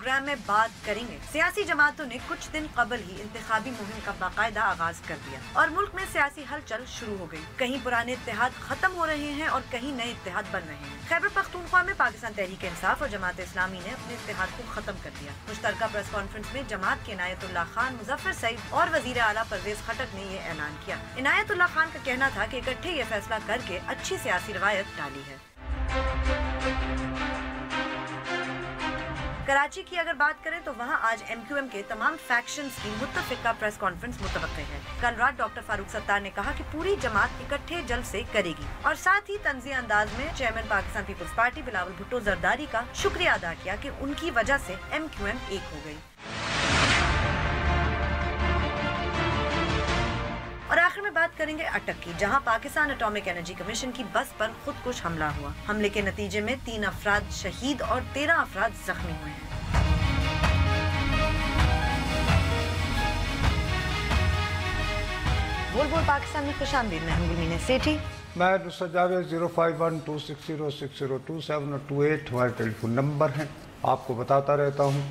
Programme में बात करेंगे। सियासी जमातों ने कुछ दिन कबल ही इंतखाबी मुहिम का बाकायदा आगाज कर दिया और मुल्क में सियासी हलचल शुरू हो गई। कहीं पुराने इत्तेहाद खत्म हो रहे हैं और कहीं नए इत्तेहाद बन रहे हैं। खैबर पख्तूनख्वा में पाकिस्तान तहरीक इंसाफ और जमात इस्लामी ने अपने इत्तेहाद को खत्म कर दिया। मुश्तरका प्रेस कॉन्फ्रेंस में जमात के इनायतुल्लाह खान, मुजफ्फर सईद और वजीर आला परवेज खटक ने ये ऐलान किया। इनायतुल्लाह खान का कहना था कि इकट्ठे ये फैसला करके अच्छी सियासी रवायत डाली है। कराची की अगर बात करें तो वहां आज MQM के तमाम फैक्शंस की मुत्तफिका प्रेस कॉन्फ्रेंस मुतवक्के है। कल रात डॉक्टर फारूक सत्तार ने कहा कि पूरी जमात इकट्ठे जलसे करेगी और साथ ही तंज़िया अंदाज में चेयरमैन पाकिस्तान पीपल्स पार्टी बिलावल भुट्टो जरदारी का शुक्रिया अदा किया कि उनकी वजह से MQM एक हो गई। और आखिर में बात करेंगे अटक की, जहां पाकिस्तान एटॉमिक एनर्जी कमीशन की बस पर खुदकुश हमला हुआ। हमले के नतीजे में 3 अफराद शहीद और 13 अफराद जख्मी हुए हैं। बोल बोल पाकिस्तान में खुशामदीद। मैं हूं गुलमीना सेठी। मैं नुसरत जावेद। 05126060227 और 28 हमारे टेलीफोन नंबर हैं। आपको बताता रहता हूं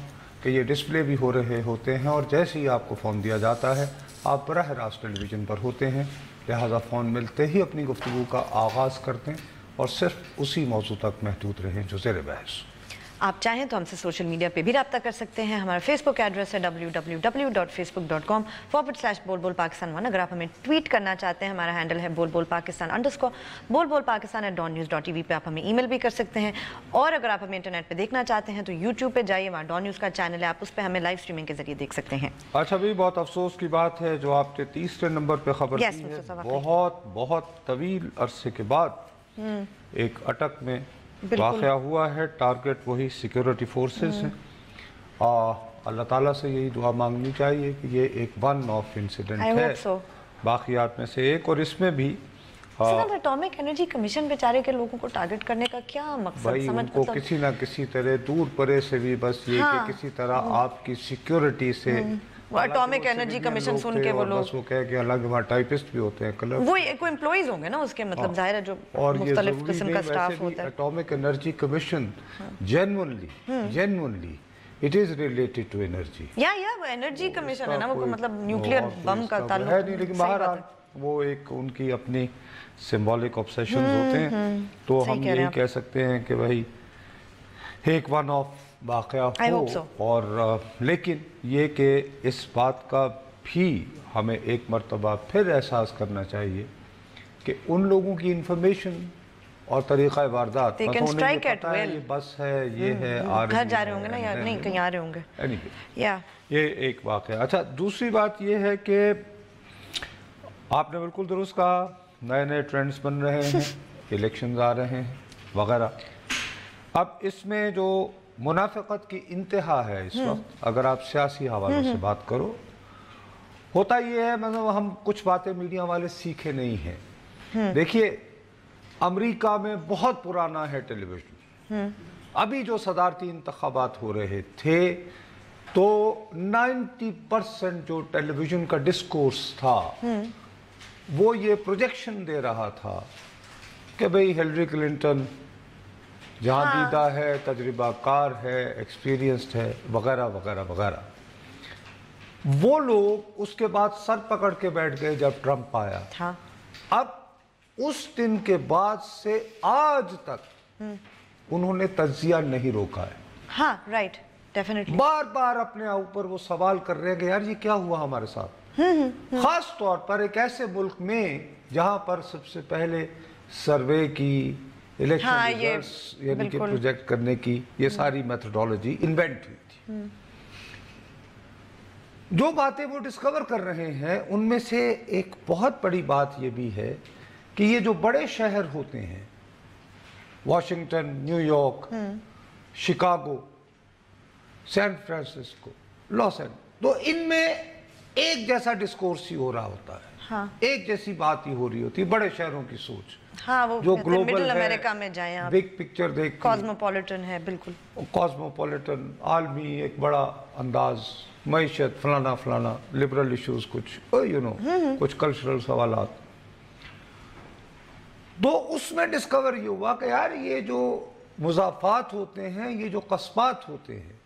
कि ये डिस्प्ले भी हो रहे होते हैं और जैसे ही आपको फ़ोन दिया जाता है आप बराह रास्त टेलीविज़न पर होते हैं, लिहाजा फ़ोन मिलते ही अपनी गुफ्तगू का आगाज़ करते हैं और सिर्फ उसी मौजू तक महदूद रहें जो ज़ेर बहस। आप चाहें तो हमसे सोशल मीडिया पे भी रब्ता कर सकते हैं। हमारा फेसबुक एड्रेस है www.facebook.com/बोलबोलपाकिस्तान1। अगर आप हमें ट्वीट करना चाहते हैं, हमारा हैंडल है बोलबोलपाकिस्तान_, बोलबोलपाकिस्तान@dawnnews.tv पे आप हमें ईमेल भी कर सकते हैं। और अगर आप हमें इंटरनेट पे देखना चाहते हैं तो यूट्यूब पे जाइए, वहाँ डॉन न्यूज़ का चैनल है, आप उस पर हमें लाइव स्ट्रीमिंग के जरिए देख सकते हैं। अच्छा भी बहुत अफसोस की बात है जो आपने तीसरे नंबर पे खबर दी है। बहुत तवील अरसे के बाद एक अटक में वाक़या हुआ है। टारगेट वही सिक्योरिटी फोर्सेस हैं। अल्लाह ताला से यही दुआ मांगनी चाहिए कि ये एक वन ऑफ इंसिडेंट है बाकियात में से एक। और इसमें भी एटॉमिक एनर्जी कमीशन बेचारे के लोगों को टारगेट करने का क्या मकसद? भाई उनको किसी ना किसी तरह दूर परे से भी बस ये कि किसी तरह आपकी सिक्योरिटी से एटॉमिक एनर्जी कमीशन सुन के वो लोग बस वो कह के अलग वहाँ टाइपिस्ट भी होते हैं, कलर वो कोई एम्प्लॉइज होंगे ना उसके, मतलब जाहिर है जो मुख्तलिफ किस्म का स्टाफ होता है। Atomic energy commission genuinely it is related to energy. या वो एनर्जी कमीशन है ना, वो मतलब न्यूक्लियर बम का ताल्लुक है नहीं, लेकिन बहरहाल वो एक उनकी अपनी सिंबॉलिक ऑब्सेशंस होते हैं। तो हम यही कह सकते हैं कि भाई एक वन ऑफ वाक़या हो। और लेकिन ये कि इस बात का भी हमें एक मरतबा फिर एहसास करना चाहिए कि उन लोगों की इंफॉर्मेशन और तरीक़ा वारदात, ये बस है, ये है, घर जा रहे होंगे ना या नहीं कहीं आ रहे होंगे, ये एक वाक़या। अच्छा, दूसरी बात ये है कि आपने बिल्कुल दुरुस्त कहा, नए नए ट्रेंड्स बन रहे हैं, इलेक्शंस आ रहे हैं वगैरह। अब इसमें जो मुनाफिकत की इंतहा है इस वक्त, अगर आप सियासी हवालों से बात करो, होता ये है, मतलब हम कुछ बातें मीडिया वाले सीखे नहीं हैं। देखिए, अमेरिका में बहुत पुराना है टेलीविज़न। अभी जो सदारती इंतखाबात हो रहे थे तो 90% जो टेलीविज़न का डिस्कोर्स था वो ये प्रोजेक्शन दे रहा था कि भाई हिलरी क्लिंटन जहाँ दीदा है, तजर्बाकार है, एक्सपीरियंस्ड है, वगैरह वगैरह वगैरह। वो लोग उसके बाद सर पकड़ के बैठ गए जब ट्रंप आया। अब उस दिन के बाद से आज तक उन्होंने तज्जिया नहीं रोका है। हाँ, राइट, डेफिनेटली। बार बार अपने ऊपर वो सवाल कर रहे हैं कि यार ये क्या हुआ हमारे साथ। खास तौर पर एक ऐसे मुल्क में जहाँ पर सबसे पहले सर्वे की, इलेक्शन रिजल्ट्स यानी कि प्रोजेक्ट करने की ये सारी मेथोडोलॉजी इन्वेंट हुई थी। जो बातें वो डिस्कवर कर रहे हैं उनमें से एक बहुत बड़ी बात ये भी है कि ये जो बड़े शहर होते हैं, Washington, New York, Chicago, San Francisco, Los Angeles, तो इनमें एक जैसा डिस्कोर्स ही हो रहा होता है। एक जैसी बात ही हो रही होती है, बड़े शहरों की सोच। वो जो ग्लोबल मिडिल अमेरिका में जाएं आप, बिग पिक्चर देख, कॉस्मोपॉलिटन है, बिल्कुल कॉस्मोपॉलिटन, आलमी एक बड़ा अंदाज, मईशत, फलाना फलाना, लिबरल इश्यूज, कुछ कुछ कल्चरल सवालात। तो उसमें डिस्कवर ये हुआ कि यार ये जो मुज़ाफ़ात होते हैं, ये जो कस्बात होते हैं,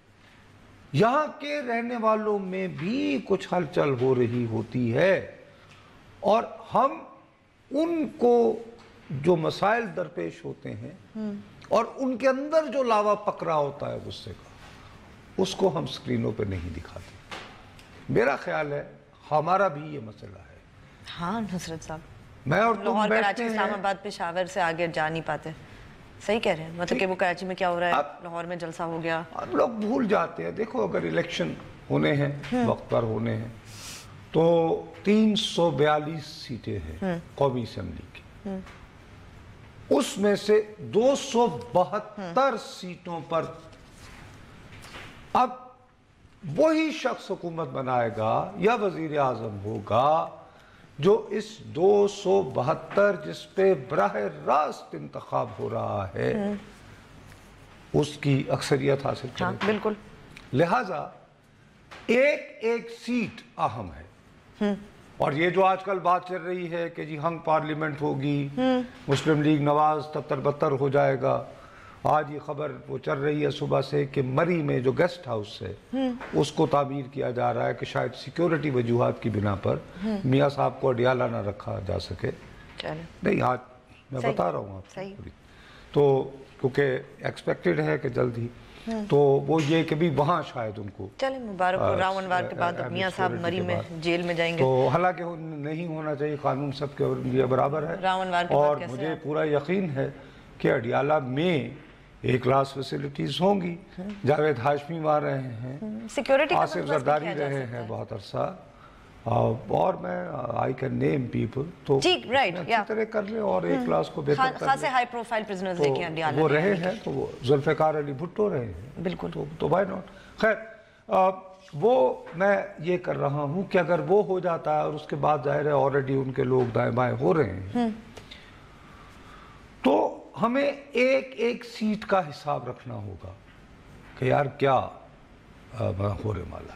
यहाँ के रहने वालों में भी कुछ हलचल हो रही होती है और हम उनको जो मसाइल दरपेश होते हैं और उनके अंदर जो लावा पकड़ा होता है गुस्से का, उसको हम स्क्रीनों पे नहीं दिखाते। मेरा ख्याल है हमारा भी ये मसला है। हाँ नुसरत साहब, मैं और तुम लाहौर, बैठते कराची, हैं, इस्लामाबाद, पेशावर से आगे जा नहीं पाते। सही कह रहे हैं, मतलब कि वो कराची में क्या हो रहा है, अब- लाहौर में जलसा हो गया। हम लोग भूल जाते हैं। देखो अगर इलेक्शन होने हैं, वक्त पर होने हैं, तो 342 सीटें हैं कौमी असेंबली की, उसमें से 272 सीटों पर अब वही शख्स हुकूमत बनाएगा या वजीर आजम होगा जो इस 272 जिस पे बराह रास्त इंतखाब हो रहा है उसकी अक्सरियत हासिल हाँ करेगा। बिल्कुल। लिहाजा एक एक सीट अहम है। और ये जो आजकल बात चल रही है कि जी हंग पार्लियामेंट होगी, मुस्लिम लीग नवाज तत्तर बत्तर हो जाएगा, आज ये खबर वो चल रही है सुबह से कि मरी में जो गेस्ट हाउस है उसको तामीर किया जा रहा है कि शायद सिक्योरिटी वजूहात की बिना पर मियाँ साहब को अडियाला ना रखा जा सके। चलो नहीं, आज मैं सही, बता रहा हूँ सही। आपको, तो क्योंकि एक्सपेक्टेड है कि जल्द ही, तो वो ये कि भी वहाँ शायद उनको चले मुबारक हो, रावणवार के बाद मियाँ साहब मरी में जेल में जाएंगे। तो हालांकि नहीं होना चाहिए, कानून सबके लिए बराबर है। रावणवार के बाद और कैसे मुझे पूरा यकीन है कि अडियाला में ए क्लास फैसिलिटीज होंगी। जावेद हाशमी वहाँ रहे हैं, सिक्योरिटी आसिफ जरदारी रहे हैं बहुत अरसा, और मैं आई कैन नेम पीपल, तो ठीक, राइट, अच्छी या तरह कर ले और एक क्लास को बेहतर कर खासे ले। हाई प्रोफाइल प्रिजनर्स लेके अडियाला वो में रहे आएंगे। हैं, तो वो जुल्फिकार अली भुट्टो रहे हैं, बिल्कुल। तो व्हाई नॉट। खैर वो मैं ये कर रहा हूँ कि अगर वो हो जाता है और उसके बाद जाहिर है ऑलरेडी उनके लोग दाएं बाएं हो रहे हैं, तो हमें एक एक सीट का हिसाब रखना होगा कि यार क्या होने वाला।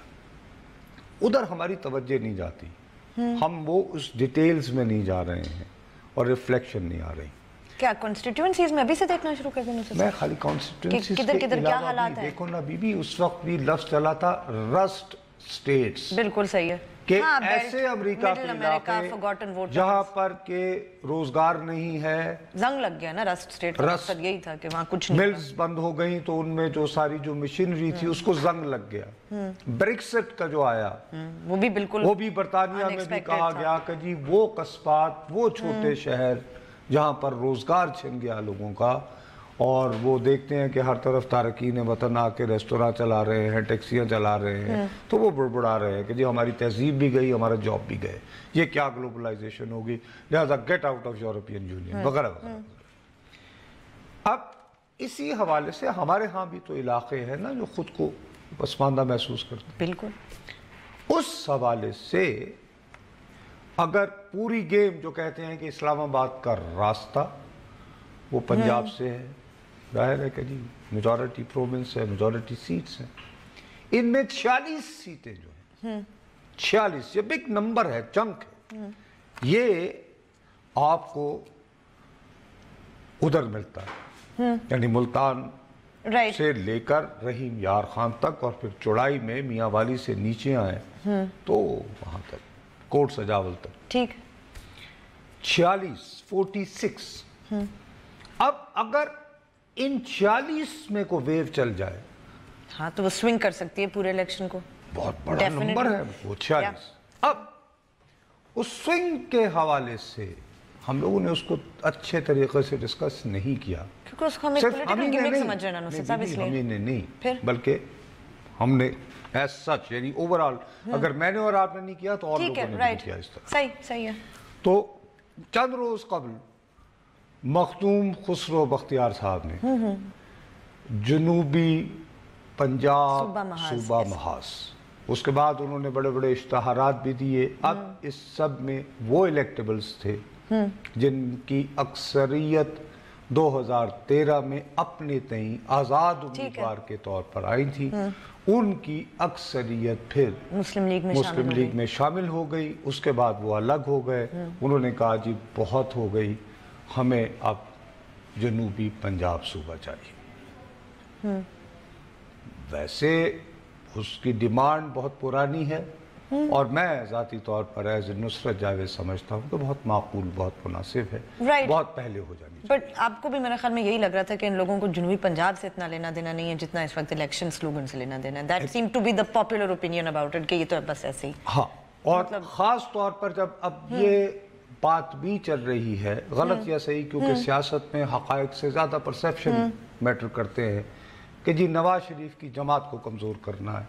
उधर हमारी तवज्जो नहीं जाती, हम वो उस डिटेल्स में नहीं जा रहे हैं और रिफ्लेक्शन नहीं आ रही। क्या कॉन्स्टिट्यूएंसीज में अभी से देखना शुरू कर देना मैं खाली कॉन्स्टिट्यूंसी किधर किधर क्या हालात है? देखो ना बीबी, उस वक्त भी लफ्ज चला था रस्ट स्टेट्स, बिल्कुल सही है कि हाँ, ऐसे अमेरिका के forgotten इलाके voters। जहां पर के रोजगार नहीं है, जंग लग गया ना रस्ट स्टेट का रस्ट- मकसद यही था कि वहाँ कुछ नहीं मिल्स बंद हो गई तो उनमें जो सारी जो मशीनरी थी उसको जंग लग गया। ब्रेक्सिट का जो आया वो भी बिल्कुल वो भी बरतानिया में भी unexpected कहा था। गया कि जी वो कस्बात, वो छोटे शहर जहां पर रोजगार छिन गया लोगों का, और वो देखते हैं कि हर तरफ तारकीन वतन आके रेस्टोरेंट चला रहे हैं, टैक्सियां चला रहे हैं, तो वो बड़बड़ा रहे हैं कि जी हमारी तहजीब भी गई, हमारा जॉब भी गए, ये क्या ग्लोबलाइजेशन होगी, लिहाजा get out of European union वगैरह वगैरह। अब इसी हवाले से हमारे यहाँ भी तो इलाके हैं ना जो खुद को पसमानदा महसूस करते हैं। बिल्कुल उस हवाले से अगर पूरी गेम जो कहते हैं कि इस्लामाबाद का रास्ता वो पंजाब से है, जाहिर है कि जी मेजॉरिटी प्रोविंस है, मेजॉरिटी सीट्स हैं, इनमें 46 सीटें जो हैं, 46 ये बिग नंबर है, चंक है, ये आपको उधर मिलता है, यानी मुल्तान राइट से लेकर रहीम यार खान तक, और फिर चौड़ाई में मियाँ वाली से नीचे आए तो वहां तक कोट सजावल तक ठीक 46 अब अगर इन 46 में को वेव चल जाए, हाँ तो वो स्विंग कर सकती है पूरे इलेक्शन को। बहुत बड़ा Definitely. नंबर है वो 46। अब उस स्विंग के हवाले से हम लोगों ने उसको अच्छे तरीके से डिस्कस नहीं किया, क्योंकि उसको हम एक सिर्फ पॉलिटिकल हमीने गिमिक नहीं, समझ रहे हैं ना नहीं, साहब, बीबी, इसलिए हमीने नहीं, फिर? बल्कि हमने एज सच यानी ओवरऑल, अगर मैंने और आपने नहीं किया तो और ठीक लोगों है ने राइट नहीं किया इस तरह। सही सही है। तो चंद रोज कबल मखदूम खुसरो बख्तियार साहब ने जनूबी पंजाब सूबा महाज, सूबा yes. महाज, उसके बाद उन्होंने बड़े बड़े इश्तहारात भी दिए। अब इस सब में वो इलेक्टेबल्स थे जिनकी अक्सरियत 2013 में अपने तई आज़ाद उम्मीदवार के तौर पर आई थी, उनकी अक्सरियत फिर मुस्लिम लीग में मुस्लिम लीग में शामिल हो गई। उसके बाद वो अलग हो गए, उन्होंने कहा जी बहुत हो गई, हमें अब जनूबी पंजाब सूबा चाहिए। वैसे उसकी डिमांड बहुत पुरानी है और मैं ज़ाती तौर पर एज नुसरत जावेद समझता हूँ कि बहुत माकूल, बहुत मुनासिब है, Right. बहुत पहले हो जानी चाहिए। बट आपको भी मेरे ख्याल में यही लग रहा था कि इन लोगों को जनूबी पंजाब से इतना लेना देना नहीं है जितना इस वक्त इलेक्शन स्लोगन से लेना देना है। That seem to be the popular opinion about it कि ये तो बस ऐसे ही। हाँ, और ख़ास तौर पर जब अब ये बात भी चल रही है, गलत या सही, क्योंकि सियासत में हक़ाइक़ से ज़्यादा परसेप्शन मैटर करते हैं कि जी नवाज शरीफ की जमात को कमज़ोर करना है,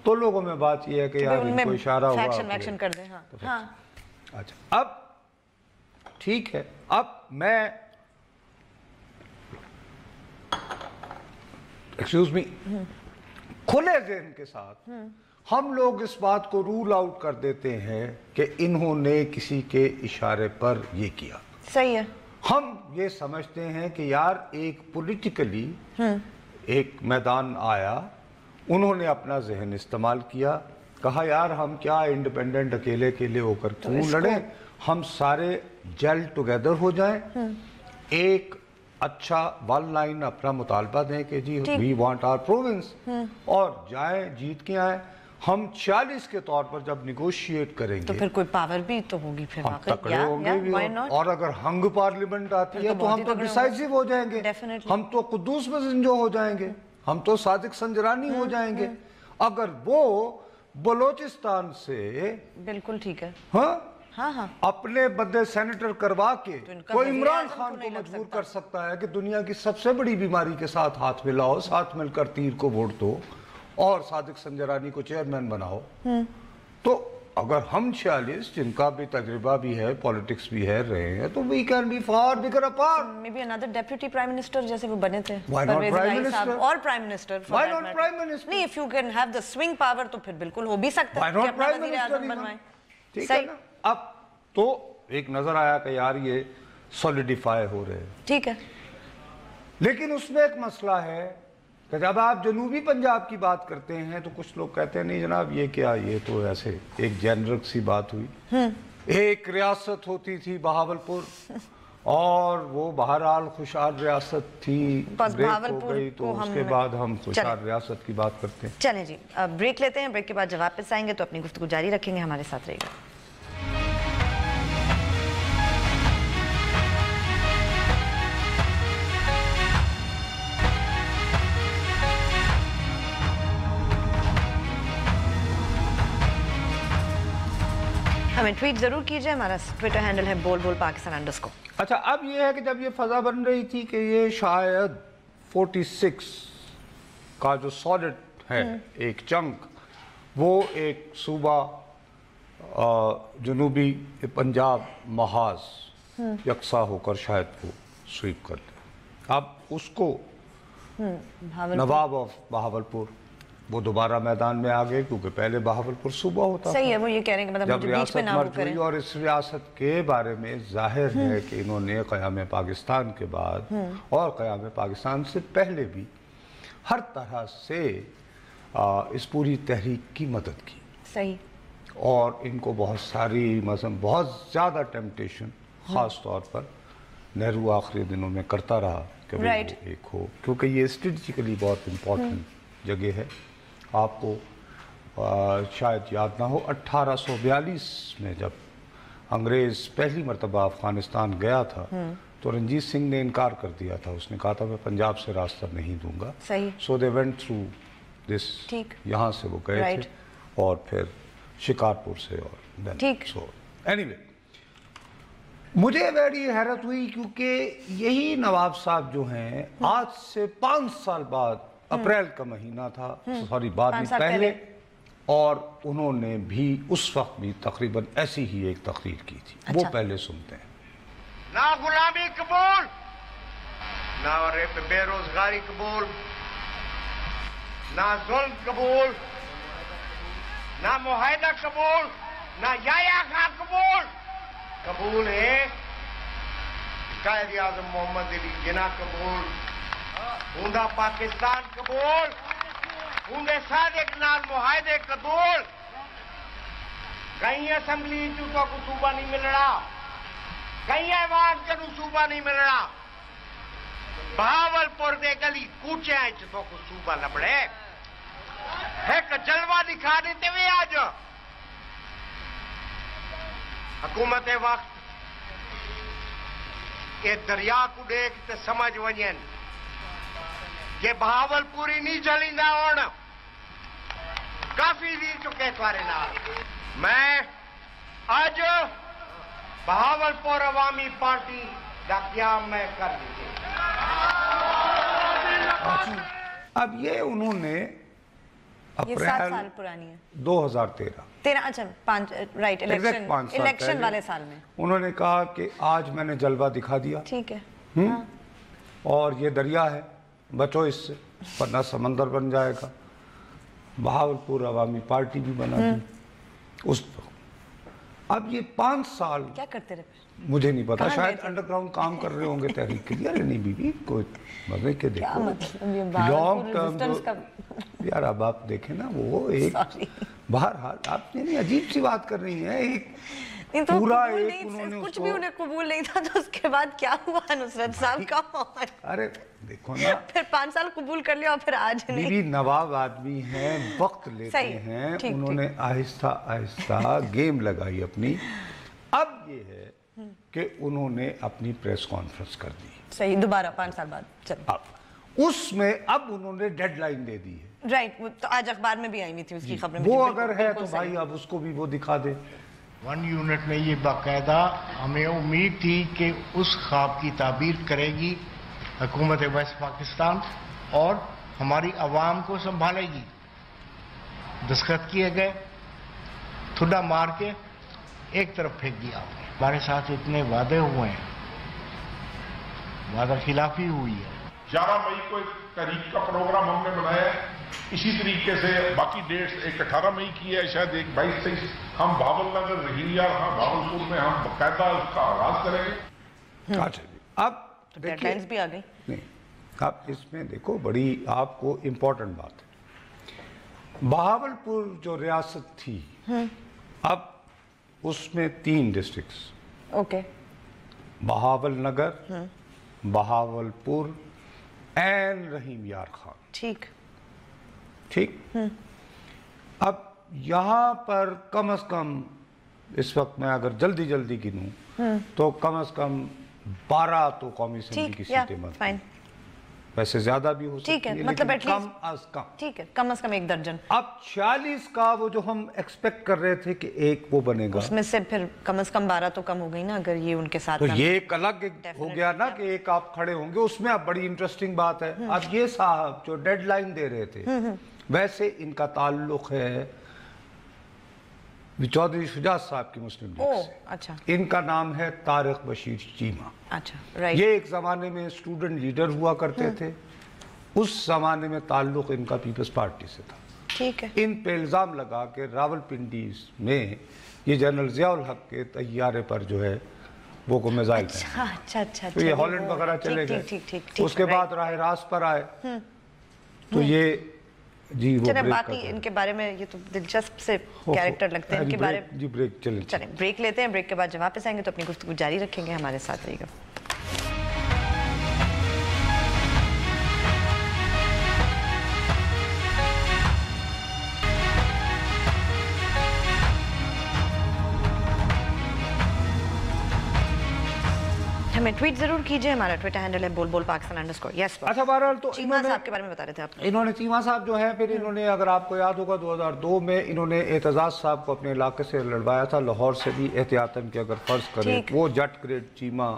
तो लोगों में बात यह है कि यार इनको इशारा हुआ फैक्शन कर दें। हाँ, हाँ। अच्छा, अब ठीक है, अब मैं एक्सक्यूज मी खुले ज़हन के साथ हम लोग इस बात को रूल आउट कर देते हैं कि इन्होंने किसी के इशारे पर ये किया। सही है। हम ये समझते हैं कि यार एक पॉलिटिकली एक मैदान आया, उन्होंने अपना जहन इस्तेमाल किया, कहा यार हम क्या इंडिपेंडेंट अकेले अकेले होकर क्यों लड़े, हम सारे जेल टुगेदर हो जाएं, एक अच्छा वन लाइन अपना मुतालबा दें कि जी वी वांट आवर प्रोविंस, और जाएं जीत के आए। हम 40 के तौर पर जब निगोशिएट करेंगे तो फिर कोई पावर भी तो होगी फिर हम तकड़े होंगे भी, और अगर हंग पार्लियामेंट आती है तो हम तो डिसाइसिव हो जाएंगे, हम तो कुद्दूस में जिंजो हो जाएंगे, हम तो सादिक संजरानी हो जाएंगे। अगर वो बलोचिस्तान से बिल्कुल ठीक है, हाँ, अपने बंदे सेनेटर करवा के कोई इमरान खान को मजबूर कर सकता है कि दुनिया की सबसे बड़ी बीमारी के साथ हाथ मिलाओ, साथ मिलकर तीर को वोट दो और सादिक संजरानी को चेयरमैन बनाओ। तो अगर हम 46 जिनका भी तजुर्बा भी है, पॉलिटिक्स भी है, रहे हैं, तो we can be far bigger apart. Maybe another deputy prime minister जैसे वो बने थे, Why not prime minister? और prime minister. Why not prime minister? नहीं, इफ यू कैन हैव द स्विंग पावर तो फिर बिल्कुल हो भी सकता है कि अपना वज़ीर आज़म बनवाएं। ठीक है ना? अब तो एक नजर आया कि यार ये सॉलिडिफाई हो रहे हैं, ठीक है, लेकिन उसमें एक मसला है कि जब आप जनूबी पंजाब की बात करते हैं तो कुछ लोग कहते हैं नहीं जनाब ये क्या, ये तो ऐसे एक जेनरिक सी बात हुई। एक रियासत होती थी बहावलपुर और वो बहरहाल खुशहाल रियासत थी, ब्रेक हो गई, तो उसके बाद हम खुशहाल रियासत की बात करते हैं। चलें जी, अब ब्रेक लेते हैं, ब्रेक के बाद जब वापस आएंगे तो अपनी गुफ्तगू जारी रखेंगे, हमारे साथ रहेगा। हमें ट्वीट जरूर कीजिए, हमारा ट्विटर हैंडल है बोल बोल पाकिस्तान _ अच्छा, अब ये है कि जब ये फजा बन रही थी कि ये शायद 46 का जो सॉलिड है एक चंक, वो एक सूबा जनूबी पंजाब महाज यकसा होकर शायद वो स्वीप कर दे। अब उसको नवाब ऑफ बहावलपुर वो दोबारा मैदान में आ गए, क्योंकि पहले बहावलपुर सूबा होता सही है, वो ये कह रहे हैं कि मतलब मुझे बीच में ना वो करें। और इस रियासत के बारे में जाहिर है कि इन्होंने क़याम पाकिस्तान के बाद और क़याम पाकिस्तान से पहले भी हर तरह से इस पूरी तहरीक की मदद की। सही। और इनको बहुत सारी मतलब बहुत ज़्यादा टेम्पटेशन ख़ास तौर पर नेहरू आखिरी दिनों में करता रहा कि वो एक हो, क्योंकि ये स्ट्रेटजिकली बहुत इम्पोर्टेंट जगह है। आपको शायद याद ना हो 1842 में जब अंग्रेज़ पहली मरतबा अफ़गानिस्तान गया था तो रंजीत सिंह ने इनकार कर दिया था, उसने कहा था मैं पंजाब से रास्ता नहीं दूंगा। सो दे वेंट थ्रू दिस, यहाँ से वो गए थे और फिर शिकारपुर से और सो एनीवे मुझे बड़ी हैरत हुई क्योंकि यही नवाब साहब जो हैं आज से 5 साल बाद, अप्रैल का महीना था, सॉरी बाद में पहले, और उन्होंने भी उस वक्त भी तकरीबन ऐसी ही एक तकरीर की थी। अच्छा। वो पहले सुनते हैं। ना गुलामी कबूल, ना बेरोजगारी कबूल, ना जुल्म कबूल, ना मुआहदा कबूल, ना याया खां कबूल। कबूल है कायद आज़म मोहम्मद अली जिन्ना कबूल, ऊंदा पाकिस्तान कबूल, ऊंदे सादिक नाल मुआहदे कबूल। कहीं असम्बली चूतों को सूबा नहीं मिलना, कहीं ऐवान को सूबा नहीं मिलना, बहावलपुर दे गली कूचे तो को सूबा लबड़े। एक जलवा दिखा देते हुए आज हुकूमत वक्त के दरिया को देख ते समझ वजन के बहावलपुरी नहीं जलींदा होण काफी दी चुके थारे नाल। मैं आज बहावलपुर अवामी पार्टी का क्याम मैं कर दी। अब ये उन्होंने ये 7 साल पुरानी है 2013 अच्छा 5 राइट इलेक्शन वाले साल में उन्होंने कहा कि आज मैंने जलवा दिखा दिया, ठीक है और ये दरिया है, बचो इससे वरना समंदर बन जाएगा। बहावलपुर अवामी पार्टी भी बना दी उस। अब ये 5 साल क्या करते रहे? मुझे नहीं पता, शायद अंडरग्राउंड काम कर रहे होंगे तहरीक के लिए। अरे नहीं बीबी, कोई मजे के देखो लॉन्ग टर्म यार। अब आप देखें ना, वो एक बहरहाल आप नहीं अजीब सी बात कर रही है। एक तो पूरा एक उन्होंने कुछ भी उन्हें कबूल नहीं था, तो उसके बाद क्या हुआ नुसरत साहब का? अरे देखो ना, फिर 5 साल कबूल कर लिया और फिर आज नहीं। बीबी नवाब आदमी हैं, वक्त लेते हैं, उन्होंने आहिस्ता आहिस्ता गेम लगाई अपनी। अब ये है कि उन्होंने अपनी प्रेस कॉन्फ्रेंस कर दी, सही, दोबारा 5 साल बाद। चलो अब उसमें अब उन्होंने डेडलाइन दे दी है, राइट। वो तो आज अखबार में भी आई हुई थी उसकी खबरें। वो अगर है तो भाई अब उसको भी वो दिखा दे। 1 यूनिट ने ये बाकायदा हमें उम्मीद थी कि उस ख्वाब की ताबीर करेगी हुकूमत वेस्ट पाकिस्तान और हमारी आवाम को संभालेगी। दस्तखत किए गए, ठुड्डा मार के एक तरफ फेंक दिया आपने। हमारे साथ इतने वादे हुए हैं, वादा खिलाफी हुई है। 11 मई को एक तहरीक का प्रोग्राम हमने बनाया है, इसी तरीके से बाकी डेट्स एक 18 मई की है, शायद एक 22 से हम भावलनगर रहीलिया भावलपुर में हम बाकायदा उसका आगाज करेंगे। अच्छा जी, अब डेडलाइंस भी आ गई। नहीं, आप इसमें देखो बड़ी आपको इम्पोर्टेंट बात है। बहावलपुर जो रियासत थी, अब उसमें 3 districts, okay, Bahawalnagar, Bahawalpur and Rahim Yar Khan. ठीक ठीक। अब यहाँ पर कम से कम इस वक्त मैं अगर जल्दी जल्दी गिनूं तो कम से कम 12 तो कौमी असेंबली की सीटें बनती हैं। वैसे ज्यादा भी हो सकती है, मतलब लेकिन कम अज कम, ठीक है, कम से कम 1 दर्जन। अब 46 का वो जो हम एक्सपेक्ट कर रहे थे कि एक वो बनेगा, उसमें से फिर कम से कम 12 तो कम हो गई ना, अगर ये उनके साथ। तो ये एक अलग हो गया ना कि एक आप खड़े होंगे उसमें। अब बड़ी इंटरेस्टिंग बात है, अब ये साहब जो डेडलाइन दे रहे थे, वैसे इनका ताल्लुक है चौधरी शुजात साहब की मुस्लिम लीग से। अच्छा। इनका नाम है तारिक बशीर चीमा। अच्छा, राइट। ये एक जमाने में स्टूडेंट लीडर हुआ करते थे, उस जमाने में ताल्लुक इनका पीपल्स पार्टी से था। ठीक है। इन पे इल्जाम लगा के रावलपिंडी में ये जनरल जियाउल हक के तैयारे पर जो है वो को मिसाइल, अच्छा, तो ये हॉलैंड वगैरह चले गए। ठीक। उसके बाद राह रास्त पर आए, तो ये जी वो चले। बाकी इनके बारे में ये तो दिलचस्प से कैरेक्टर लगते हैं इनके बारे में। जी ब्रेक चले ब्रेक लेते हैं। ब्रेक के बाद जब वापस आएंगे तो अपनी गुफ्तगू जारी रखेंगे। हमारे साथ रहिएगा। हमें ट्वीट जरूर कीजिए, हमारा ट्विटर हैंडल है बोल पाकिस्तान_। यस। अच्छा, बहरहाल तो चीमा साहब के बारे में बता रहे थे आप। इन्होंने चीमा साहब जो है, फिर इन्होंने अगर आपको याद होगा 2002 में इन्होंने एतजाज साहब को अपने इलाके से लड़वाया था, लाहौर से भी एहतियातन कि अगर फर्ज करें वो जट ग्रेड चीमा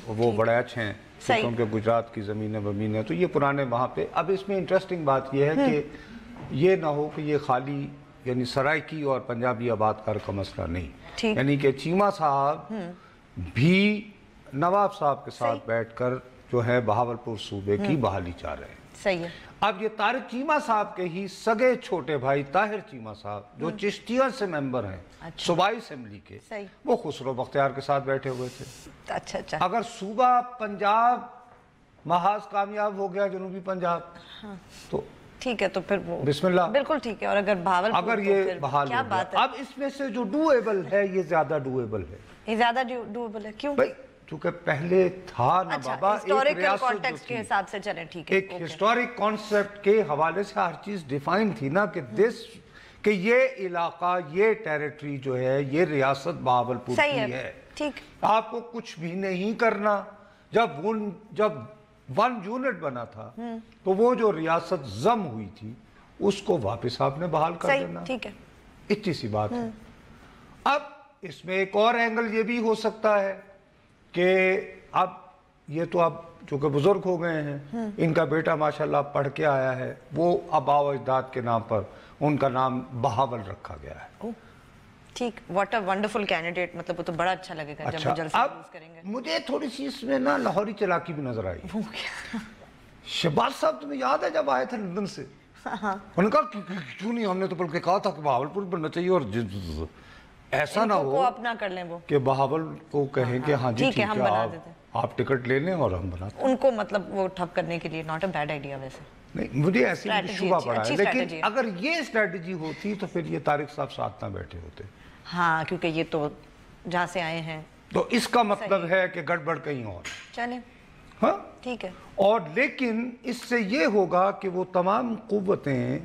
वो बड़े अच्छे हैं क्योंकि गुजरात की ज़मीन वमीन है, तो ये पुराने वहाँ पे। अब इसमें इंटरेस्टिंग बात यह है कि ये ना हो कि ये खाली यानी सराइकी और पंजाबी आबादकार का मसला नहीं, यानी कि चीमा साहब भी नवाब साहब के साथ बैठकर जो है बहावलपुर सूबे की बहाली चाह रहे हैं। सही है। अब ये तारिक चीमा साहब के ही सगे छोटे भाई ताहिर चीमा साहब जो चिश्तिया से मेंबर हैं, सूबाई असेंबली के, वो खुसरो बख्तियार के साथ बैठे हुए थे। अच्छा। अगर सूबा पंजाब महाज कामयाब हो गया, जनूबी पंजाब, तो ठीक है, तो फिर वो बिस्मिल्लाह, बिल्कुल ठीक है। और अगर भावलपुर, अगर ये बहाल क्या बात है। अब इसमें से जो डूएबल है ये ज्यादा डूएबल है। ये ज्यादा डूएबल है क्यों भाई? क्योंकि पहले था ना बाबा, हिस्टोरिकल कॉन्टेक्स्ट के हिसाब से चले, ठीक है, एक हिस्टोरिक कॉन्सेप्ट के हवाले से हर चीज डिफाइन थी ना कि दिस کہ یہ علاقہ یہ ٹیریٹری جو ہے یہ ریاست بہاولپور کی ہے ٹھیک آپ کو کچھ بھی نہیں کرنا جب ون یونٹ بنا تھا تو وہ جو ریاست ضم ہوئی تھی اس کو واپس آپ نے بحال کر دینا ٹھیک ہے اتنی سی بات ہے اب اس میں ایک اور اینگل یہ بھی ہو سکتا ہے کہ اب یہ تو اب چونکہ بزرگ ہو گئے ہیں ان کا بیٹا ماشاءاللہ پڑھ کے آیا ہے وہ آباء و اجداد کے نام پر ان کا نام بہاول رکھا گیا ہے ٹھیک واٹ اے ونڈرفل کینڈیڈیٹ مطلب وہ تو بڑا اچھا لگے گا جب وہ جلسہ یوز کریں گے مجھے تھوڑی سی اس میں نا لاہوری چلاکی بھی نظر آئی شہباز صاحب تمہیں یاد ہے جب آئے تھے لندن سے انہوں نے کہا کیوں نہیں ہم نے تو بلکہ کہا تھا کہ بہاولپور بننا چاہیے اور ایسا نہ ہو اپنا کر لیں وہ کہ بہاول کو کہیں کہ ہاں جی ٹھیک ہے آپ ٹکٹ لے لیں اور ہم بناتے ہیں ان کو مطلب وہ ٹھپ کرنے کے لیے ناٹ اے بیڈ آئیڈیا ویسے نہیں مجھے ایسی شبہ پڑا ہے لیکن اگر یہ اسٹریٹجی ہوتی تو پھر یہ طارق صاحب ساتھ نہ بیٹھے ہوتے ہاں کیونکہ یہ تو جہاں سے آئے ہیں تو اس کا مطلب ہے کہ گڑبڑ کہیں اور چلیں ہاں ٹھیک ہے اور لیکن اس سے یہ ہوگا کہ وہ تمام قوتیں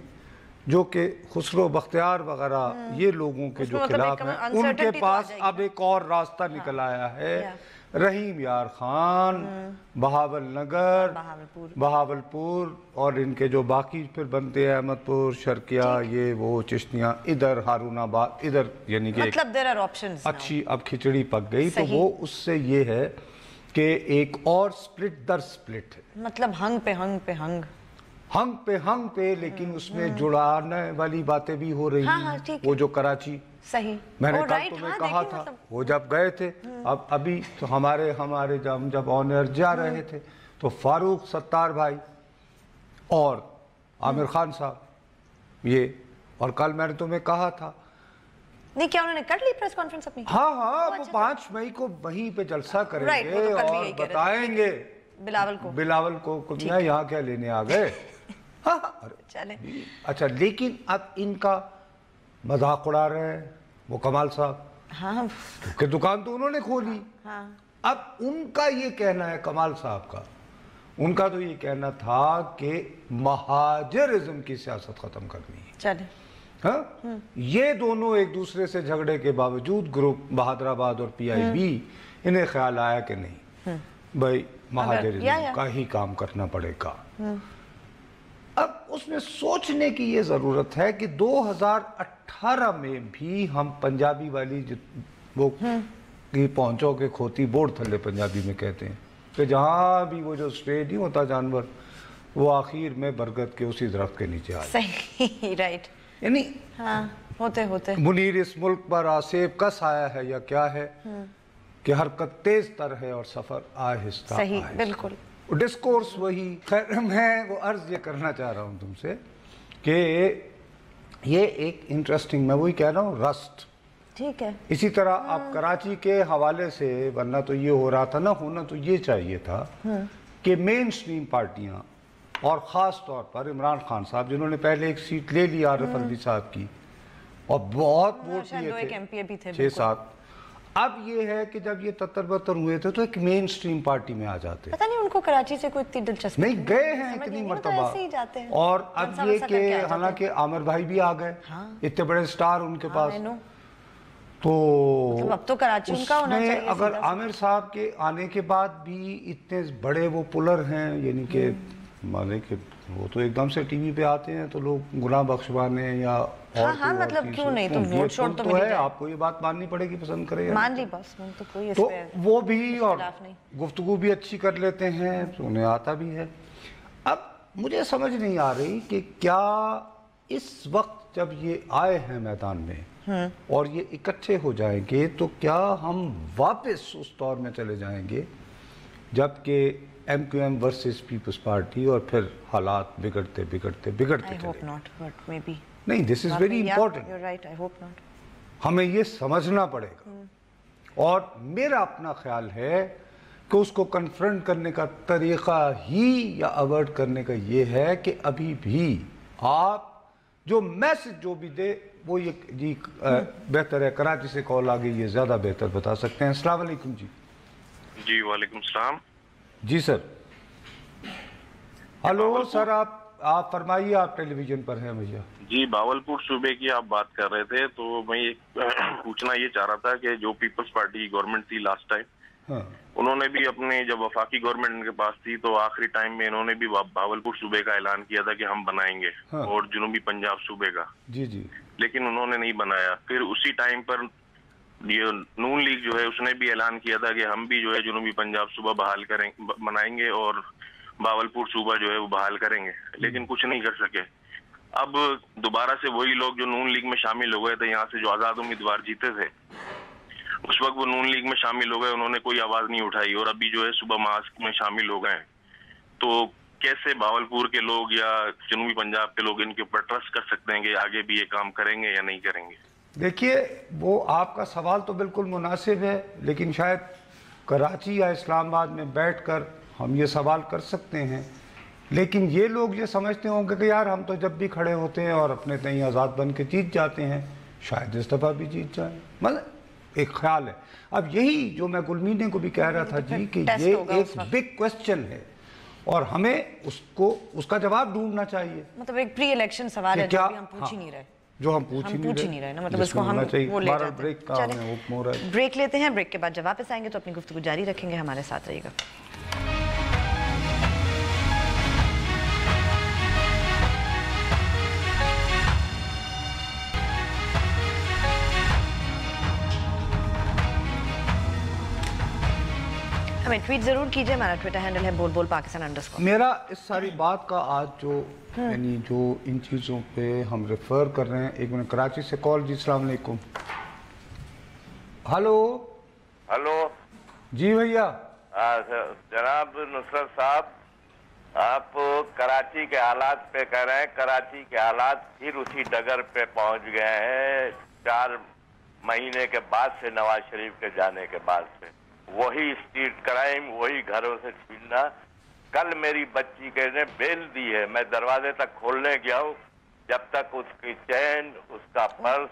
جو کہ خسرو بختیار وغیرہ یہ لوگوں کے جو خلاف ہیں ان کے پاس اب ایک اور راستہ نکل آیا ہے رحیم یار خان بہاول نگر بہاولپور اور ان کے جو باقی پھر بنتے ہیں احمد پور شرقیہ یہ وہ چشتیاں ادھر ہارون آباد ادھر یعنی کہ مطلب there are options اچھی اب کھچڑی پک گئی تو وہ اس سے یہ ہے کہ ایک اور سپلٹ در سپلٹ ہے مطلب ہنگ پہ ہنگ پہ ہنگ ہنگ پہ لیکن اس میں جڑانے والی باتیں بھی ہو رہی ہیں وہ جو کراچی صحیح میں نے کل تمہیں کہا تھا وہ جب گئے تھے ابھی تو ہمارے جب آن ایئر جا رہے تھے تو فاروق ستار بھائی اور عامر خان صاحب یہ اور کل میں نے تمہیں کہا تھا نہیں کیا انہوں نے کر لی پریس کانفرنس اپنی ہاں وہ 5 مئی کو وہیں پہ جلسہ کریں گے اور بتائیں گے بلاول کو یہاں کیا لینے آ گئے اچھا لیکن اب ان کا مذاق اڑا رہے ہیں وہ کمال صاحب کیونکہ دکان تو انہوں نے کھولی اب ان کا یہ کہنا ہے کمال صاحب کا ان کا تو یہ کہنا تھا کہ مہاجرزم کی سیاست ختم کرنی ہے ہاں یہ دونوں ایک دوسرے سے جھگڑے کے باوجود گروپ بہادر آباد اور پی آئی بی انہیں خیال آیا کہ نہیں بھائی مہاجرزم کا ہی کام کرنا پڑے گا اب اس میں سوچنے کی یہ ضرورت ہے کہ 2018 میں بھی ہم پنجابی والی وہ پہنچو کے کھوتی بورڈ تھلے پنجابی میں کہتے ہیں کہ جہاں بھی وہ جو سٹرے نہیں ہوتا جانور وہ آخر میں برگد کے اسی درخت کے نیچے آ جائے صحیح رائٹ یعنی ہوتے منیر اس ملک پر آسیب کس آیا ہے یا کیا ہے کہ حرکت تیز تر ہے اور سفر آہستہ صحیح بالکل ڈسکورس وہی خیر میں وہ عرض یہ کرنا چاہ رہا ہوں تم سے کہ یہ ایک انٹرسٹنگ میں وہی کہہ رہا ہوں رسٹ ٹھیک ہے اسی طرح آپ کراچی کے حوالے سے ورنہ تو یہ ہو رہا تھا ہونا تو یہ چاہیے تھا کہ مین سٹریم پارٹیاں اور خاص طور پر عمران خان صاحب جنہوں نے پہلے ایک سیٹ لے لی عارف الوی صاحب کی اور بہت ووٹ لیے تھے 6-7 اب یہ ہے کہ جب یہ تتر بتر ہوئے تھے تو ایک مین سٹریم پارٹی میں آ جاتے پتہ نہیں ان کو کراچی سے کوئی اتنی دلچسپی نہیں گئے ہیں اتنی مرتبہ اور اب یہ کہ حالانکہ عامر بھائی بھی آ گئے اتنے بڑے سٹار ان کے پاس تو اب تو کراچی ان کا ہونا چاہیے اگر عامر صاحب کے آنے کے بعد بھی اتنے بڑے وہ پلر ہیں یعنی کہ مانے کہ وہ تو ایک دم سے ٹی وی پہ آتے ہیں تو لوگ گناہ بخشوانے یا ہاں مطلب کیوں نہیں تو ووٹ شوٹ تو ہے آپ کو یہ بات ماننی پڑے گی پسند کرے مان لی بس تو کوئی تو وہ بھی اور گفتگو بھی اچھی کر لیتے ہیں تو انہیں آتا بھی ہے اب مجھے سمجھ نہیں آ رہی کہ کیا اس وقت جب یہ آئے ہیں میدان میں اور یہ اکٹھے ہو جائیں گے تو کیا ہم واپس اس دور میں چلے جائیں گے جبکہ ایم کیو ایم ورسز پیپلز پارٹی اور پھر حالات بگڑتے چلے نہیں دس از ویری امپورٹنٹ ہمیں یہ سمجھنا پڑے گا اور میرا اپنا خیال ہے کہ اس کو کنفرنٹ کرنے کا طریقہ ہی یا اوائڈ کرنے کا یہ ہے کہ ابھی بھی آپ جو میسج جو بھی دے وہ یہ جی بہتر ہے کراچی سے کال آگئی یہ زیادہ بہتر بتا سکتے ہیں السلام علیکم جی وعلیکم السلام جی سر ہلو سر آپ आप फरमाइए, आप टेलीविजन पर हैं भैया। जी, बावलपुर सूबे की आप बात कर रहे थे, तो मैं पूछना ये चाह रहा था कि जो पीपल्स पार्टी की गवर्नमेंट थी लास्ट टाइम, हाँ। उन्होंने भी अपने, जब वफाकी गवर्नमेंट उनके पास थी तो आखिरी टाइम में इन्होंने भी बावलपुर सूबे का ऐलान किया था कि हम बनाएंगे, हाँ। और जुनूबी पंजाब सूबे का। जी जी। लेकिन उन्होंने नहीं बनाया। फिर उसी टाइम पर ये नून लीग जो है उसने भी ऐलान किया था कि हम भी जो है जुनूबी पंजाब सूबा बहाल करेंगे, बनाएंगे, और बावलपुर सूबा जो है वो बहाल करेंगे, लेकिन कुछ नहीं कर सके। अब दोबारा से वही लोग जो नून लीग में शामिल हो गए थे, यहाँ से जो आजाद उम्मीदवार जीते थे, उस वक्त वो नून लीग में शामिल हो गए, उन्होंने कोई आवाज नहीं उठाई, और अभी जो है सुबह मास्क में शामिल हो गए। तो कैसे बावलपुर के लोग या जनूबी पंजाब के लोग इनके ऊपर ट्रस्ट कर सकते हैं कि आगे भी ये काम करेंगे या नहीं करेंगे? देखिए, वो आपका सवाल तो बिल्कुल मुनासिब है, लेकिन शायद कराची या इस्लामाबाद में बैठकर हम ये सवाल कर सकते हैं, लेकिन ये लोग ये समझते होंगे कि यार हम तो जब भी खड़े होते हैं और अपने तय आज़ाद बन के जीत जाते हैं, शायद इस दफ़ा भी जीत जाए, मतलब एक ख्याल है। अब यही जो मैं गुलमीने को भी कह रहा था जी कि ये एक बिग क्वेश्चन है और हमें उसका जवाब ढूंढना चाहिए। मतलब एक प्री इलेक्शन सवाल है जो हम पूछ ही नहीं रहे, जो हम पूछ ही नहीं रहे ना, मतलब इसको हम वो ले जाते हैं। ब्रेक लेते हैं, ब्रेक के बाद जब वापस आएंगे तो अपनी गुफ्तगू जारी रखेंगे, हमारे साथ रहिएगा। हमें ट्वीट जरूर कीजिए, हमारा ट्विटर हैंडल है बोल बोल पाकिस्तान _ मेरा इस सारी बात का आज जो यानी जो इन चीज़ों पे हम रेफर कर रहे हैं, एक मिनट, कराची से कॉल। जी अस्सलाम वालेकुम। हेलो हेलो जी भैया। जनाब नुसरत साहब, आप कराची के हालात पे कह रहे हैं। कराची के हालात फिर उसी डगर पे पहुंच गए हैं 4 महीने के बाद से, नवाज शरीफ के जाने के बाद से। वही स्ट्रीट क्राइम, वही घरों से छीनना। कल मेरी बच्ची के ने बेल दी है, मैं दरवाजे तक खोलने गया हूँ, जब तक उसकी चैन, उसका पर्स,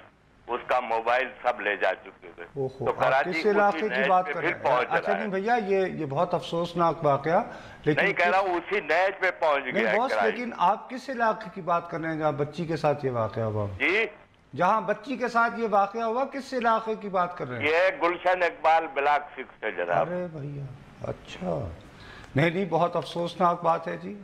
उसका मोबाइल सब ले जा चुके थे। तो कराची किस इलाके की बात कर रहे हैं? अच्छा नहीं भैया, ये बहुत अफसोसनाक वाकया, लेकिन नहीं कह रहा हूँ उसी नैज पे पहुंच गया बॉस, लेकिन आप किस इलाके की बात कर रहे हैं जहाँ बच्ची के साथ ये वाकया हुआ? जी, जहाँ बच्ची के साथ ये वाकया हुआ, किस इलाके की बात कर रहे हैं? ये गुलशन इकबाल ब्लॉक 6 से जनाब। अरे भैया, अच्छा, नहीं, बहुत अफसोसनाक बात है जी।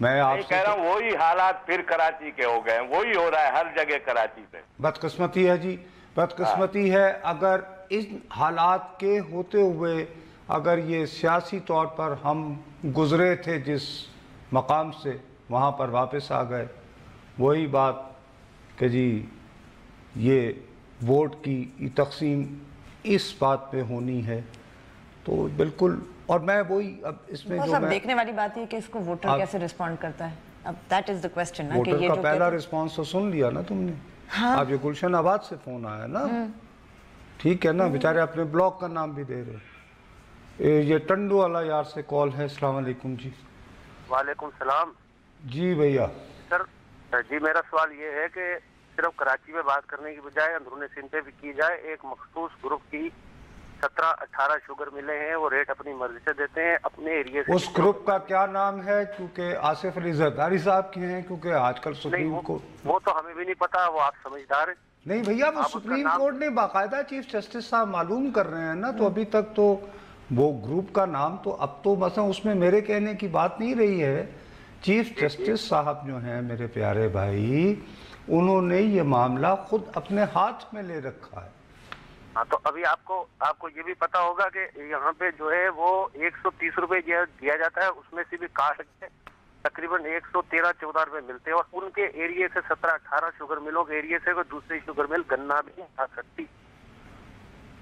मैं आपसे कह रहा हूँ वही हालात फिर कराची के हो गए हैं, वही हो रहा है हर जगह कराची पे। बदकिस्मती है जी, बदकिस्मती है। अगर इस हालात के होते हुए अगर ये सियासी तौर पर हम गुजरे थे जिस मकाम से, वहाँ पर वापस आ गए, वही बात कि जी ये वोट की तकसीम इस बात पे होनी है, तो बिल्कुल। और मैं वही अब इसमें जो मैं देखने वाली बात है कि इसको वोटर कैसे रिस्पॉन्ड करता है। अब दैट इज द क्वेश्चन ना, कि वोटर ये का जो पहला रिस्पांस तो सुन लिया ना तुमने। हाँ। अब ये गुलशन आबाद से फोन आया ना, ठीक है ना, बेचारे अपने ब्लॉक का नाम भी दे रहे। ये टंडू वाला यार से कॉल है। अस्सलाम वालेकुम जी। वालेकुम सलाम जी भैया। सर जी, मेरा सवाल ये है कि सिर्फ कराची में बात करने की बजाय अंदरूनी सिंध पे भी की जाए। एक मखसूस ग्रुप की 17-18 शुगर मिले हैं, वो रेट अपनी मर्जी से देते हैं अपने एरिया से। उस ग्रुप का क्या नाम है? क्योंकि आसिफ अली जरदारी साहब के हैं, क्योंकि आजकल सुप्रीम कोर्ट। वो तो हमें भी नहीं पता, वो आप समझदार हैं। नहीं भैया, वो सुप्रीम कोर्ट ने बाकायदा चीफ जस्टिस साहब मालूम कर रहे हैं ना, तो अभी तक तो वो ग्रुप का नाम तो अब तो मसला उसमें मेरे कहने की बात नहीं रही है। चीफ जस्टिस साहब जो हैं मेरे प्यारे भाई, उन्होंने ये मामला खुद अपने हाथ में ले रखा है। हाँ, तो अभी आपको ये भी पता होगा कि यहाँ पे जो है वो 130 रुपए दिया जाता है, उसमें से भी काट के तकरीबन 113-14 रुपए मिलते हैं। और उनके एरिया से 17-18 शुगर मिलों के एरिया से कोई दूसरी शुगर मिल गन्ना भी नहीं आ सकती।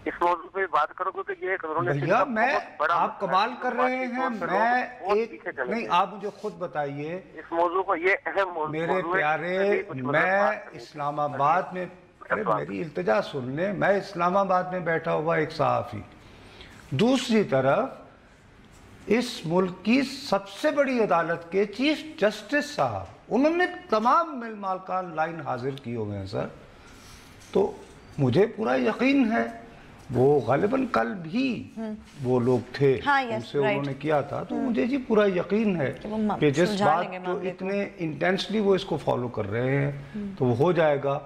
इस मौजूद पे बात करोगे तो ये भैया, मैं आप कमाल कर रहे हैं। मैं एक नहीं, आप मुझे खुद बताइए इस मौजू को, ये अहम मौजू मेरे प्यारे। मैं इस्लामाबाद में, अरे मेरी इल्तिजा सुन ले, मैं इस्लामाबाद में बैठा हुआ एक सहाफ़ी, दूसरी तरफ इस मुल्क की सबसे बड़ी अदालत के चीफ जस्टिस साहब, उन्होंने तमाम मिल मालकान लाइन हाजिर किए हुए हैं सर। तो मुझे पूरा यकीन है वो गालिबन कल भी वो लोग थे, हाँ, yes, उनसे right. उन्होंने किया था, तो मुझे जी पूरा यकीन है कि जिस सुलझा बात लेंगे तो मामले को। इतने इंटेंसली वो इसको फॉलो कर रहे हैं तो वो हो जाएगा।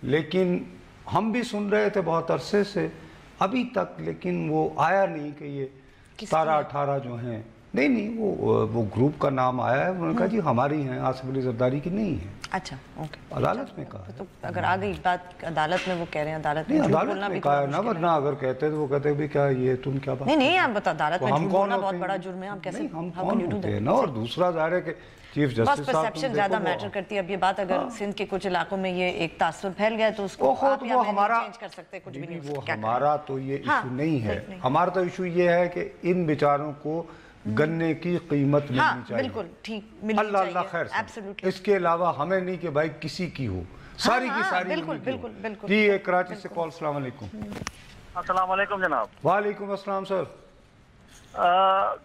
लेकिन हम भी सुन रहे थे बहुत अरसे से अभी तक, लेकिन वो आया नहीं कि ये 17-18 जो हैं, नहीं वो ग्रुप का नाम आया है, उन्होंने कहा जी हमारी हैं, आसिफ अली जरदारी की नहीं है। अच्छा, ओके, अदालत में कहा है। तो अगर आ गई बात अदालत में, वो कह रहे हैं अदालत में नहीं, झूठ अदालत बोलना भी में कहा है थोड़ा ना, मुश्किल वरना अगर कहते तो वो कहते भी क्या ये तुम क्या बात। नहीं आप बता, अदालत में हम झूठ कौन बोलना होते बहुत हैं? बड़ा जुर्म है, हम कैसे, नहीं, हम how कौन can you do होते that? हैं ना। और दूसरा ज़ाहिर है कि चीफ बस जस्टिस साहब परसेप्शन ज्यादा मैटर करती है। अब ये बात अगर सिंध के कुछ इलाकों में ये एक तासुर फैल गया तो उसको आप या मैं नहीं चेंज कर सकते, कुछ भी नहीं हो वो सकता, क्या हमारा तो ये हाँ, इशू नहीं है। नहीं। हमारा तो इशू ये है कि इन बेचारों को गन्ने की कीमत मिलनी हाँ, चाहिए। बिल्कुल ठीक, मिलनी अल्लाह चाहिए, खैर से। absolutely। इसके अलावा हमें नहीं कि भाई किसी की हो, सारी की सारी बिल्कुल, उनकी हो। बिल्कुल, बिल्कुल। जी ये कराची से कॉल, अस्सलाम वालेकुम। अस्सलाम वालेकुम जनाब। वालेकुम अस्सलाम सर।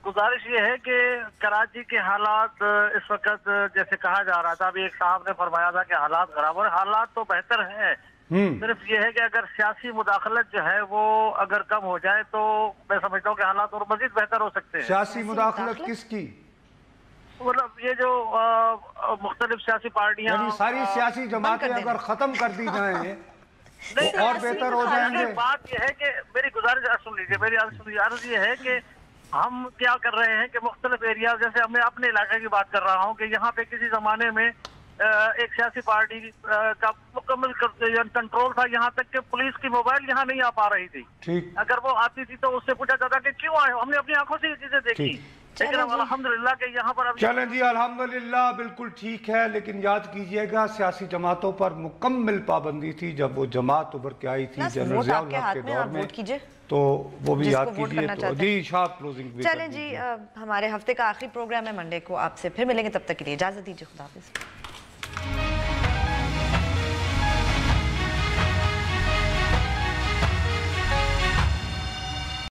गुजारिश ये है कि कराची के हालात इस वक्त जैसे कहा जा रहा था, अभी एक साहब ने फरमाया था कि हालात खराब और हालात तो बेहतर हैं, सिर्फ ये है कि अगर सियासी मुदाखलत जो है वो अगर कम हो जाए तो मैं समझता हूँ कि हालात और मजीद बेहतर हो सकते हैं। सियासी मुदाखलत किसकी? मतलब ये जो मुख्तलिफ सियासी पार्टियां, यानी सारी सियासी जमातें अगर खत्म कर दी जाएं तो और बेहतर हो जाएंगे। बात यह है कि मेरी गुजारिश सुन लीजिए, मेरी अर्ज ये है कि हम क्या कर रहे हैं कि मुख्तलिफ एरिया, जैसे मैं अपने इलाके की बात कर रहा हूँ कि यहाँ पे किसी जमाने में एक सियासी पार्टी का मुकम्मल कंट्रोल था, यहाँ तक कि पुलिस की मोबाइल यहाँ नहीं आ पा रही थी। ठीक, अगर वो आती थी तो उससे पूछा जाता कि क्यों आए, हमने अपनी आंखों से ये चीजें देखी। लेकिन अब अल्हम्दुलिल्लाह के यहाँ पर चलें जी, अल्हम्दुलिल्लाह बिल्कुल ठीक है, लेकिन याद कीजिएगा सियासी जमातों पर मुकम्मल पाबंदी थी जब वो जमात उभर के आई थी जनरल ज़ियाउल हक के दौर में, तो वो भी याद कीजिए। तो जी शार्प क्लोजिंग। चलें जी, हमारे हफ्ते का आखिरी प्रोग्राम है, मंडे को आपसे फिर मिलेंगे, तब तक के लिए इजाजत दीजिए, खुदा हाफिज़।